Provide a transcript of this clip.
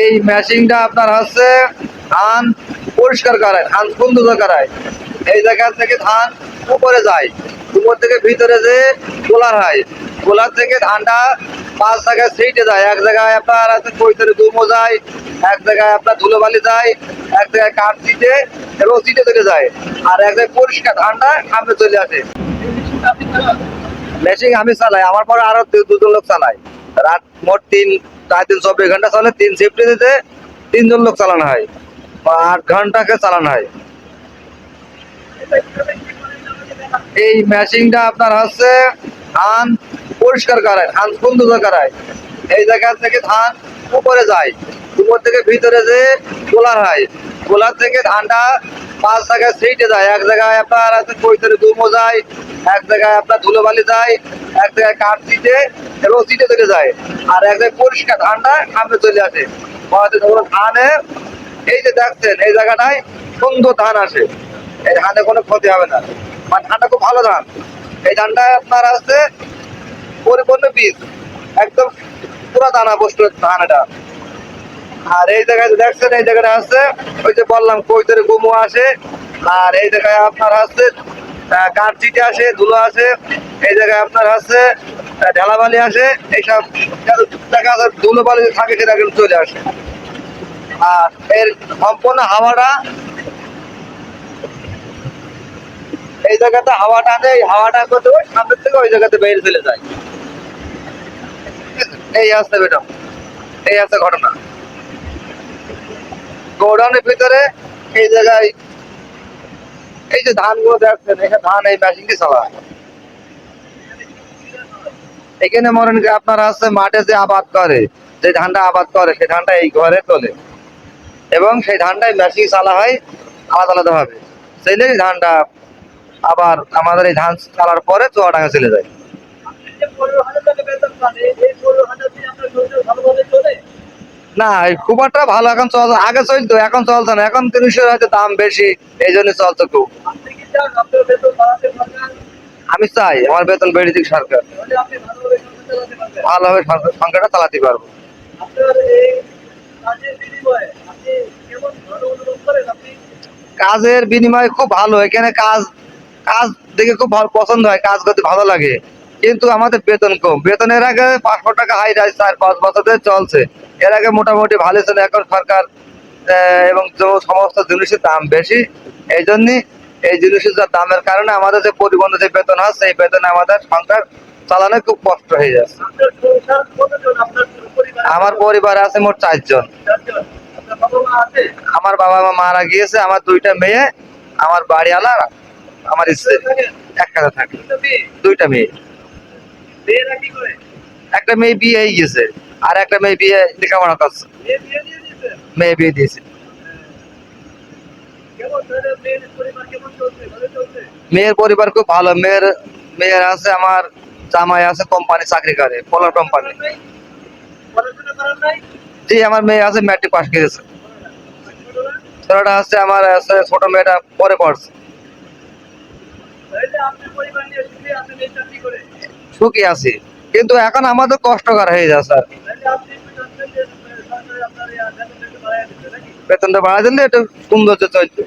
এই মেশিনটা আপনার হচ্ছে ধান পরিষ্কার করায়, ধান সুন্দর করায়। এই জায়গা থেকে ধান উপরে যায়, উপর থেকে ভিতরে যে গোলার হয়, গোলার থেকে ধানটা 5 জায়গায় ছিটে যায়। এক জায়গায় আপনার আছে কৈতরে দুমো যায়, এক জায়গায় আপনার ধুলোবালি যায়, এক জায়গায় কাঠ ছিটে এবং ছিটে চলে যায়, আর এক জায়গায় পরিষ্কার ধানটা সামনে চলে আসে। মেশিন আমি চালাই, আমার পরে আরো দুজন লোক চালায়। রাত মোট 3 রাত 24 ঘন্টা চলে, 3 শিফটে দিতে 3 জন লোক চালানো হয়, বা 8 ঘন্টাকে চালানো হয়। এই মেশিনটা আপনার হচ্ছে ধান পরিষ্কার করায়, ধান সুন্দর করায়। এই জায়গা থেকে ধান উপরে যায়, উপর থেকে ভিতরে যে গোলার হয়, গোলার থেকে ধানটা 5 জায়গায় ছিটে যায়। এক জায়গায় আপনার আছে কৈতরে দুমো যায়, এক জায়গায় আপনার ধুলোবালি যায়, এক জায়গায় কাঠ ছিটে এবং ছিটে চলে যায়, আর এক জায়গায় পরিষ্কার ধানটা সামনে চলে আসে। ধানে এই যে দেখছেন এই জায়গাটায় সুন্দর ধান আসে, এই ধানে কোনো ক্ষতি হবে না, মানে ধানটা খুব ভালো ধান। এই ধানটা আপনার আছে পরিপূর্ণ বীজ, একদম পুরো দানা বস্তু ধান এটা। আর এই জায়গায় দেখছেন এই জায়গাটা আছে, ওই যে বললাম কৈতরে গুমো আসে, আর এই জায়গায় আপনার আছে কাঠ চিটে আসে, ধুলো আসে, এই জায়গায় আপনার আছে ঢেলাবালি আসে, এইসব জায়গা ধুলো বালি থাকে সেটা কিন্তু চলে আসে। আর এর সম্পূর্ণ হাওয়াটা এই জায়গাতে হাওয়াটা আছে, এই হাওয়াটা করতে সামনের থেকে ওই জায়গাতে বেরিয়ে চলে যায়। এই আসছে ম্যাডাম, এই আছে ঘটনা। গোডাউনের ভিতরে এই জায়গায় এই যে ধানগুলো দেখছেন, এখানে ধান এই মেশিন দিয়ে চালা হয়। এখানে মনে করেন আপনার আছে মাঠে যে আবাদ করে, যে ধানটা আবাদ করে সেই ধানটা এই ঘরে তোলে এবং সেই ধানটাই মেশিন চালা হয় আলাদা আলাদা ভাবে। সেই ধানটা আবার আমাদের এই ধান চালার পরে চুয়াডাঙ্গা চলে যায়। না খুব একটা ভালো এখন চল, আগে চলতো এখন চলছে না, এখন 300 হয়তো দাম বেশি, এই জন্য চলছে খুব। আমি চাই আমার বেতন বেড়ে দিক সরকার, ভালোভাবে সংখ্যাটা চালাতে পারবো। কাজের বিনিময় খুব ভালো, এখানে কাজ কাজ দেখে খুব ভালো পছন্দ হয়, কাজ করতে ভালো লাগে, কিন্তু আমাদের বেতন কম। বেতনের আগে 500 টাকা হাই রাইজ 4-5 বছর ধরে চলছে, এর আগে মোটামুটি ভালো ছিল। এখন সরকার এবং সমস্ত জিনিসের দাম বেশি, এই জন্য এই জিনিসের যা দামের কারণে আমাদের যে পরিবহন যে বেতন আছে, এই বেতনে আমাদের সংসার চালানো খুব কষ্ট হয়ে যাচ্ছে। আমার পরিবার আছে মোট 4 জন। আমার বাবা মা মারা গিয়েছে, আমার 2টা মেয়ে, আমার বাড়িওয়ালা, আমার স্ত্রী একসাথে থাকে। 2টা মেয়ে, একটা মেয়ে বিয়ে হয়ে গেছে, আর একটা মেয়ে বিয়ে লেখাপড়া করছে। মেয়ে বিয়ে দিয়েছে। মেয়ের পরিবার খুব ভালো। মেয়ের আছে আমার জামাই আছে কোম্পানি চাকরি করে, পোলার কোম্পানি। জি আমার মেয়ে আছে ম্যাট্রিক পাস করেছে। ছোটটা আছে আমার আছে, ছোট মেয়েটা পরে পড়ছে। সুখী আছি, কিন্তু এখন আমাদের কষ্টকর হয়ে যাচ্ছে আর। বেতনটা বাড়াই দিলে একটু সৌন্দর্য চলছে।